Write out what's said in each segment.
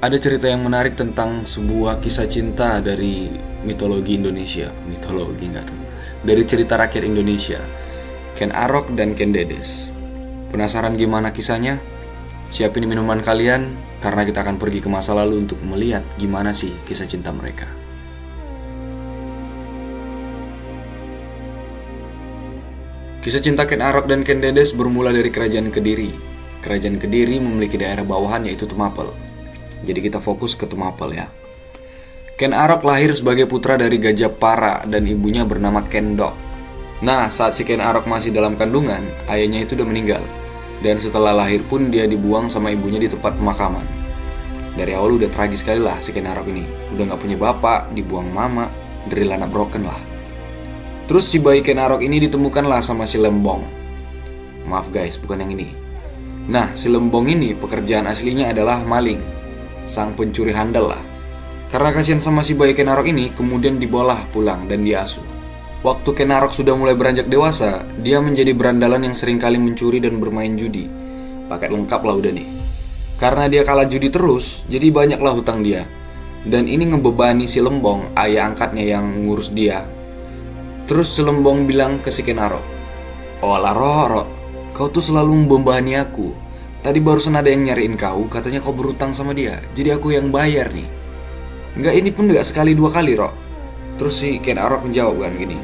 Ada cerita yang menarik tentang sebuah kisah cinta dari mitologi Indonesia. Mitologi nggak tuh? Dari cerita rakyat Indonesia. Ken Arok dan Ken Dedes. Penasaran gimana kisahnya? Siapin minuman kalian, karena kita akan pergi ke masa lalu untuk melihat gimana sih kisah cinta mereka. Kisah cinta Ken Arok dan Ken Dedes bermula dari Kerajaan Kediri. Kerajaan Kediri memiliki daerah bawahan yaitu Tumapel. Jadi kita fokus ke Tumapel ya. Ken Arok lahir sebagai putra dari Gajah Para dan ibunya bernama Ken Dok. Nah, saat si Ken Arok masih dalam kandungan, ayahnya itu udah meninggal. Dan setelah lahir pun dia dibuang sama ibunya di tempat pemakaman. Dari awal udah tragis sekali lah si Ken Arok ini. Udah gak punya bapak, dibuang mama, dari anak broken lah. Terus si bayi Ken Arok ini ditemukanlah sama si Lembong. Maaf guys, bukan yang ini. Nah, si Lembong ini pekerjaan aslinya adalah maling, sang pencuri handal lah. Karena kasihan sama si bayi Ken Arok ini, kemudian dibawalah pulang dan diasuh. Waktu Ken Arok sudah mulai beranjak dewasa, dia menjadi berandalan yang seringkali mencuri dan bermain judi. Paket lengkap lah udah nih. Karena dia kalah judi terus, jadi banyaklah hutang dia. Dan ini ngebebani si Lembong, ayah angkatnya yang ngurus dia. Terus si Lembong bilang ke si Ken Arok, "Oh alah Roro, kau tuh selalu membebani aku. Tadi barusan ada yang nyariin kau, katanya kau berutang sama dia. Jadi aku yang bayar nih. Enggak, ini pun enggak sekali dua kali, Rok." Terus si Ken Arok menjawab kan gini,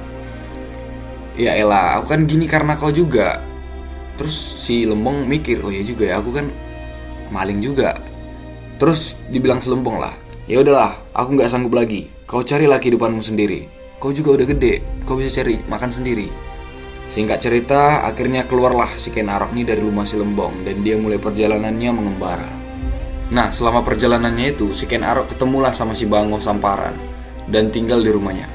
"Ya elah, aku kan gini karena kau juga." Terus si Lembong mikir, "Oh ya juga ya, aku kan maling juga." Terus dibilang si Lembong lah, "Ya udahlah, aku nggak sanggup lagi. Kau carilah kehidupanmu sendiri. Kau juga udah gede, kau bisa cari makan sendiri." Singkat cerita, akhirnya keluarlah si Ken Arok ini dari rumah si Lembong dan dia mulai perjalanannya mengembara. Nah, selama perjalanannya itu, si Ken Arok ketemulah sama si Bango Samparan dan tinggal di rumahnya.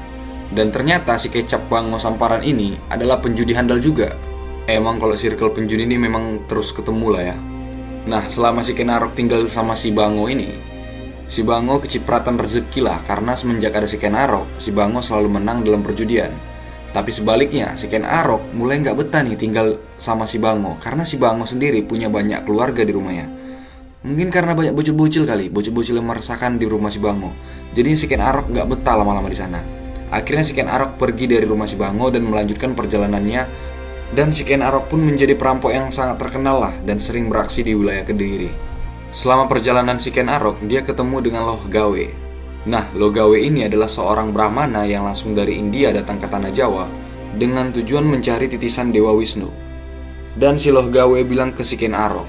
Dan ternyata si Kecap Bango Samparan ini adalah penjudi handal juga. Emang kalau circle penjudi ini memang terus ketemu lah ya. Nah, selama si Ken Arok tinggal sama si Bango ini, si Bango kecipratan rezeki lah, karena semenjak ada si Ken Arok, si Bango selalu menang dalam perjudian. Tapi sebaliknya, si Ken Arok mulai nggak betah nih tinggal sama si Bango, karena si Bango sendiri punya banyak keluarga di rumahnya. Mungkin karena banyak bocil-bocil kali, bocil-bocil yang meresahkan di rumah si Bango. Jadi si Ken Arok nggak betah lama-lama di sana. Akhirnya si Ken Arok pergi dari rumah si Bango dan melanjutkan perjalanannya. Dan si Ken Arok pun menjadi perampok yang sangat terkenal lah dan sering beraksi di wilayah Kediri. Selama perjalanan si Ken Arok, dia ketemu dengan Loh Gawe. Nah, Loh Gawe ini adalah seorang Brahmana yang langsung dari India datang ke tanah Jawa dengan tujuan mencari titisan Dewa Wisnu. Dan si Loh Gawe bilang ke si Ken Arok,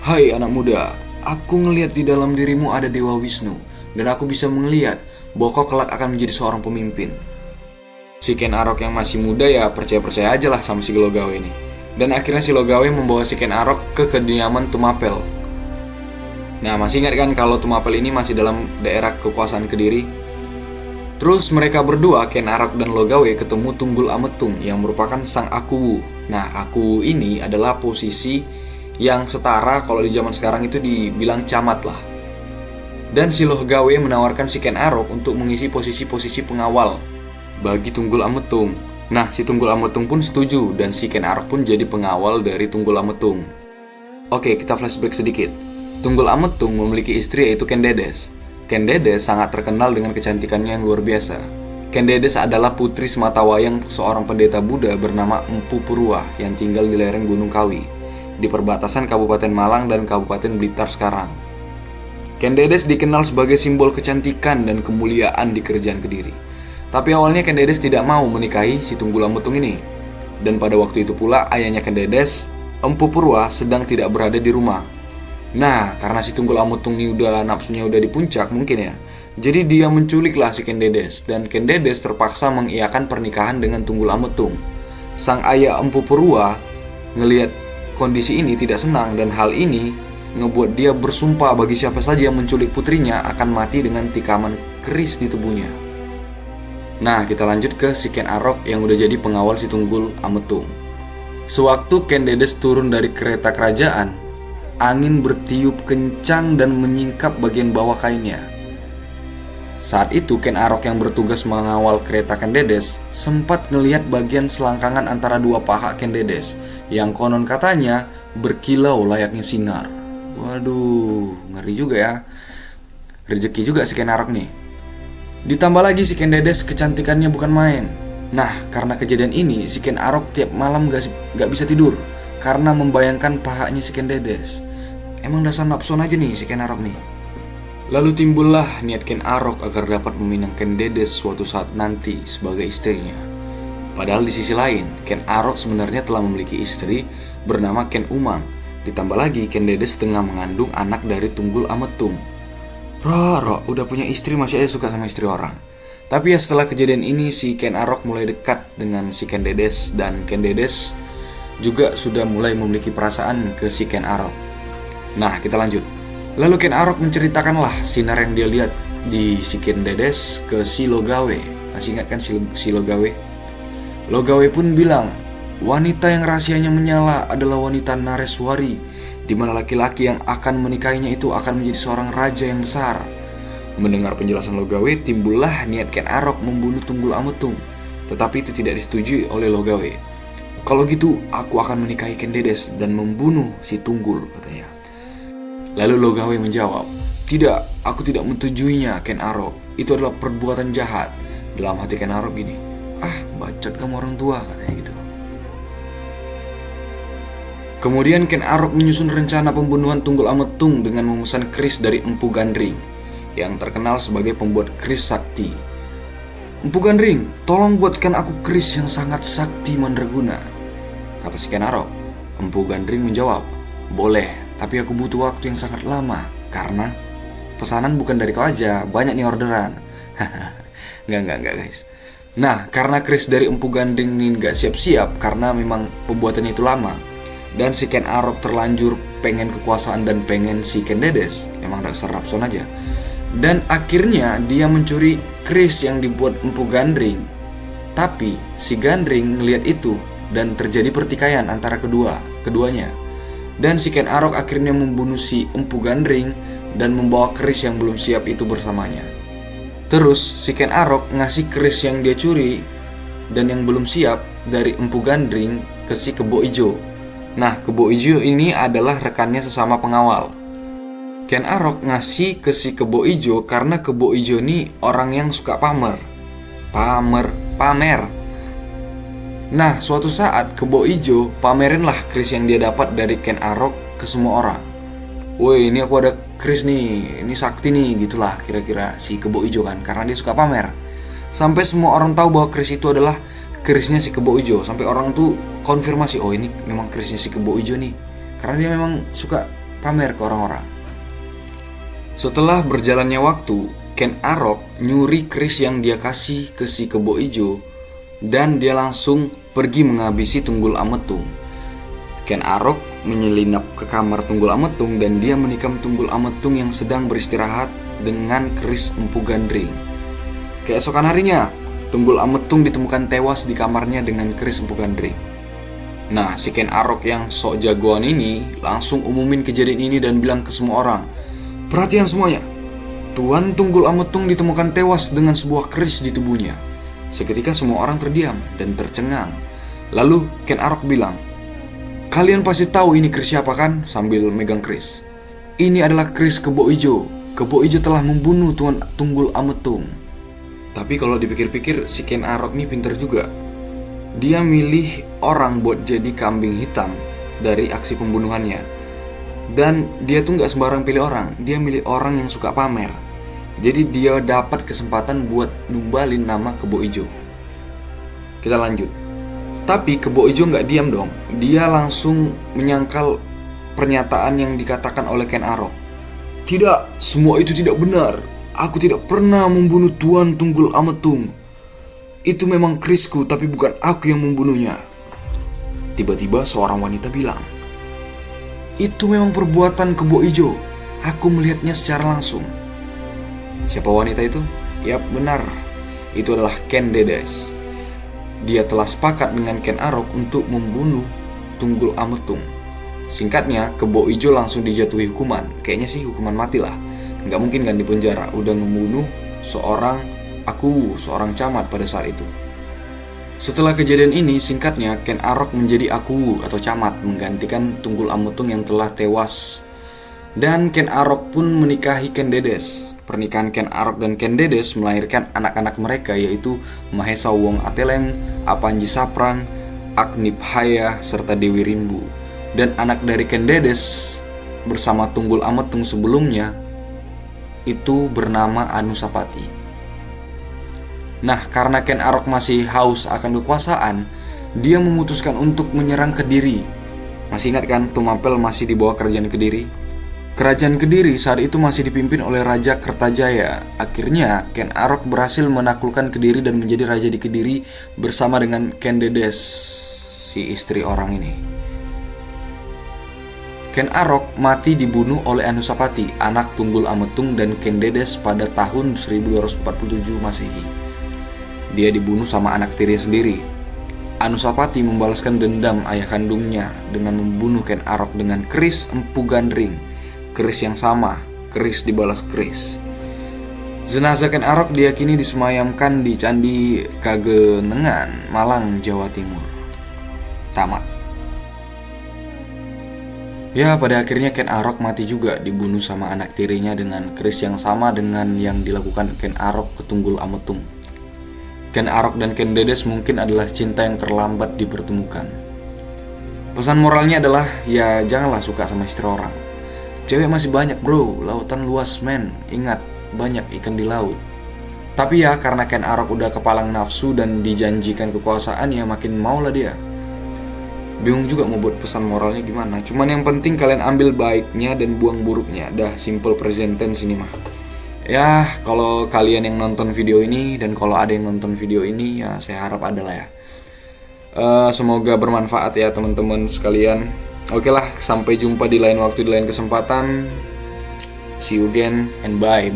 "Hai anak muda, aku ngelihat di dalam dirimu ada Dewa Wisnu, dan aku bisa melihat bahwa kau kelak akan menjadi seorang pemimpin." Si Ken Arok yang masih muda ya percaya-percaya aja lah sama si Loh Gawe ini. Dan akhirnya si Loh Gawe membawa si Ken Arok ke kediaman Tumapel. Nah, masih ingat kan kalau Tumapel ini masih dalam daerah kekuasaan Kediri? Terus mereka berdua, Ken Arok dan Loh Gawe, ketemu Tunggul Ametung yang merupakan sang Akuwu. Nah, Akuwu ini adalah posisi yang setara kalau di zaman sekarang itu dibilang camat lah. Dan si Loh Gawe menawarkan si Ken Arok untuk mengisi posisi-posisi pengawal bagi Tunggul Ametung. Nah, si Tunggul Ametung pun setuju dan si Ken Arok pun jadi pengawal dari Tunggul Ametung. Oke, kita flashback sedikit. Tunggul Ametung memiliki istri yaitu Ken Dedes. Ken Dedes sangat terkenal dengan kecantikannya yang luar biasa. Ken Dedes adalah putri sematawayang seorang pendeta Buddha bernama Empu Purwa yang tinggal di lereng Gunung Kawi, di perbatasan Kabupaten Malang dan Kabupaten Blitar sekarang. Ken Dedes dikenal sebagai simbol kecantikan dan kemuliaan di Kerajaan Kediri. Tapi awalnya Ken Dedes tidak mau menikahi si Tunggul Ametung ini. Dan pada waktu itu pula ayahnya Ken Dedes, Empu Purwa, sedang tidak berada di rumah. Nah, karena si Tunggul Ametung ini udah nafsunya udah di puncak mungkin ya. Jadi dia menculiklah si Ken Dedes, dan Ken Dedes terpaksa mengiyakan pernikahan dengan Tunggul Ametung. Sang ayah Empu Purwa ngelihat kondisi ini tidak senang, dan hal ini ngebuat dia bersumpah bagi siapa saja yang menculik putrinya akan mati dengan tikaman keris di tubuhnya. Nah, kita lanjut ke si Ken Arok yang udah jadi pengawal si Tunggul Ametung. Sewaktu Ken Dedes turun dari kereta kerajaan, angin bertiup kencang dan menyingkap bagian bawah kainnya. Saat itu Ken Arok yang bertugas mengawal kereta Ken Dedes sempat ngelihat bagian selangkangan antara dua paha Ken Dedes yang konon katanya berkilau layaknya sinar. Waduh, ngeri juga ya. Rezeki juga si Ken Arok nih. Ditambah lagi si Ken Dedes kecantikannya bukan main. Nah, karena kejadian ini si Ken Arok tiap malam gak bisa tidur karena membayangkan pahanya si Ken Dedes. Emang dasar nafsu aja nih si Ken Arok nih. Lalu timbullah niat Ken Arok agar dapat meminang Ken Dedes suatu saat nanti sebagai istrinya. Padahal di sisi lain, Ken Arok sebenarnya telah memiliki istri bernama Ken Umang. Ditambah lagi Ken Dedes tengah mengandung anak dari Tunggul Ametung. Roro udah punya istri masih aja suka sama istri orang. Tapi ya setelah kejadian ini si Ken Arok mulai dekat dengan si Ken Dedes. Dan Ken Dedes juga sudah mulai memiliki perasaan ke si Ken Arok. Nah, kita lanjut. Lalu Ken Arok menceritakanlah sinar yang dia lihat di si Ken Dedes ke si Logawe. Masih ingat kan si Logawe? Logawe pun bilang, wanita yang rahasianya menyala adalah wanita Nareswari, di mana laki-laki yang akan menikahinya itu akan menjadi seorang raja yang besar. Mendengar penjelasan Logawe, timbullah niat Ken Arok membunuh Tunggul Ametung. Tetapi itu tidak disetujui oleh Logawe. Kalau gitu, aku akan menikahi Ken Dedes dan membunuh si Tunggul, katanya. Lalu Logawe menjawab, tidak, aku tidak menyetujui-nya Ken Arok. Itu adalah perbuatan jahat. Dalam hati Ken Arok gini, bacot kamu orang tua, katanya gitu. Kemudian Ken Arok menyusun rencana pembunuhan Tunggul Ametung dengan memesan keris dari Empu Gandring, yang terkenal sebagai pembuat keris sakti. Empu Gandring, tolong buatkan aku keris yang sangat sakti mandraguna, kata si Ken Arok. Empu Gandring menjawab, boleh. Tapi aku butuh waktu yang sangat lama karena pesanan bukan dari kau aja, banyak nih orderan. Enggak guys. Nah, karena keris dari Empu Gandring ini gak siap-siap karena memang pembuatannya itu lama, dan si Ken Arok terlanjur pengen kekuasaan dan pengen si Ken Dedes, emang dasar nafsu aja. Dan akhirnya dia mencuri keris yang dibuat Empu Gandring. Tapi si Gandring ngeliat itu dan terjadi pertikaian antara keduanya. Dan si Ken Arok akhirnya membunuh si Empu Gandring dan membawa keris yang belum siap itu bersamanya. Terus si Ken Arok ngasih keris yang dia curi dan yang belum siap dari Empu Gandring ke si Kebo Ijo. Nah, Kebo Ijo ini adalah rekannya sesama pengawal. Ken Arok ngasih ke si Kebo Ijo karena Kebo Ijo ini orang yang suka pamer. Nah, suatu saat Kebo Ijo pamerinlah keris yang dia dapat dari Ken Arok ke semua orang. Woi, ini aku ada keris nih, ini sakti nih, gitulah kira-kira si Kebo Ijo kan, karena dia suka pamer. Sampai semua orang tahu bahwa keris itu adalah kerisnya si Kebo Ijo. Sampai orang tuh konfirmasi, oh ini memang kerisnya si Kebo Ijo nih, karena dia memang suka pamer ke orang-orang. Setelah berjalannya waktu, Ken Arok nyuri keris yang dia kasih ke si Kebo Ijo dan dia langsung pergi menghabisi Tunggul Ametung. Ken Arok menyelinap ke kamar Tunggul Ametung dan dia menikam Tunggul Ametung yang sedang beristirahat dengan keris Empu Gandring. Keesokan harinya, Tunggul Ametung ditemukan tewas di kamarnya dengan keris Empu Gandring. Nah, si Ken Arok yang sok jagoan ini langsung umumin kejadian ini dan bilang ke semua orang, perhatian semuanya, Tuan Tunggul Ametung ditemukan tewas dengan sebuah keris di tubuhnya. Seketika semua orang terdiam dan tercengang. Lalu Ken Arok bilang, kalian pasti tahu ini keris siapa kan? Sambil megang keris. Ini adalah keris Kebo Ijo. Kebo Ijo telah membunuh Tuan Tunggul Ametung. Tapi kalau dipikir-pikir si Ken Arok ini pintar juga. Dia milih orang buat jadi kambing hitam dari aksi pembunuhannya. Dan dia tuh gak sembarang pilih orang. Dia milih orang yang suka pamer. Jadi dia dapat kesempatan buat numbalin nama Kebo Ijo. Kita lanjut. Tapi Kebo Ijo gak diam dong. Dia langsung menyangkal pernyataan yang dikatakan oleh Ken Arok. Tidak, semua itu tidak benar. Aku tidak pernah membunuh Tuan Tunggul Ametung. Itu memang kerisku, tapi bukan aku yang membunuhnya. Tiba-tiba seorang wanita bilang, itu memang perbuatan Kebo Ijo. Aku melihatnya secara langsung. Siapa wanita itu? Yap, benar. Itu adalah Ken Dedes. Dia telah sepakat dengan Ken Arok untuk membunuh Tunggul Ametung. Singkatnya, Kebo Ijo langsung dijatuhi hukuman. Kayaknya sih hukuman mati lah. Nggak mungkin kan di penjara. Udah membunuh seorang seorang camat pada saat itu. Setelah kejadian ini, singkatnya Ken Arok menjadi Akuwu atau camat, menggantikan Tunggul Ametung yang telah tewas. Dan Ken Arok pun menikahi Ken Dedes. pernikahan Ken Arok dan Ken Dedes melahirkan anak-anak mereka, yaitu Mahesa Wong Ateleng, Apanji Saprang, Akniphaya, serta Dewi Rimbu. Dan anak dari Ken Dedes bersama Tunggul Ametung sebelumnya itu bernama Anusapati. Nah, karena Ken Arok masih haus akan kekuasaan, dia memutuskan untuk menyerang Kediri. Masih ingat kan, Tumapel masih di bawah kerajaan Kediri? Kerajaan Kediri saat itu masih dipimpin oleh Raja Kertajaya. Akhirnya, Ken Arok berhasil menaklukkan Kediri dan menjadi raja di Kediri bersama dengan Ken Dedes, si istri orang ini. Ken Arok mati dibunuh oleh Anusapati, anak Tunggul Ametung dan Ken Dedes pada tahun 1247 Masehi. Dia dibunuh sama anak tirinya sendiri. Anusapati membalaskan dendam ayah kandungnya dengan membunuh Ken Arok dengan keris Empu Gandring. Keris yang sama, keris dibalas keris. Jenazah Ken Arok diyakini disemayamkan di Candi Kagenengan, Malang, Jawa Timur. Tamat. Ya, pada akhirnya Ken Arok mati juga, dibunuh sama anak tirinya dengan keris yang sama dengan yang dilakukan Ken Arok ke Tunggul Ametung. Ken Arok dan Ken Dedes mungkin adalah cinta yang terlambat dipertemukan. Pesan moralnya adalah, ya janganlah suka sama istri orang. Cewek masih banyak bro, lautan luas men. Ingat, banyak ikan di laut. Tapi ya karena Ken Arok udah kepalang nafsu dan dijanjikan kekuasaan, ya makin maulah dia. Bingung juga mau buat pesan moralnya gimana. Cuman yang penting kalian ambil baiknya dan buang buruknya. Dah, simple present tense ini mah. Ya, kalau kalian yang nonton video ini dan kalau ada yang nonton video ini, ya saya harap ada lah ya. Semoga bermanfaat ya teman-teman sekalian. Oke lah, sampai jumpa di lain waktu, di lain kesempatan. See you again and bye.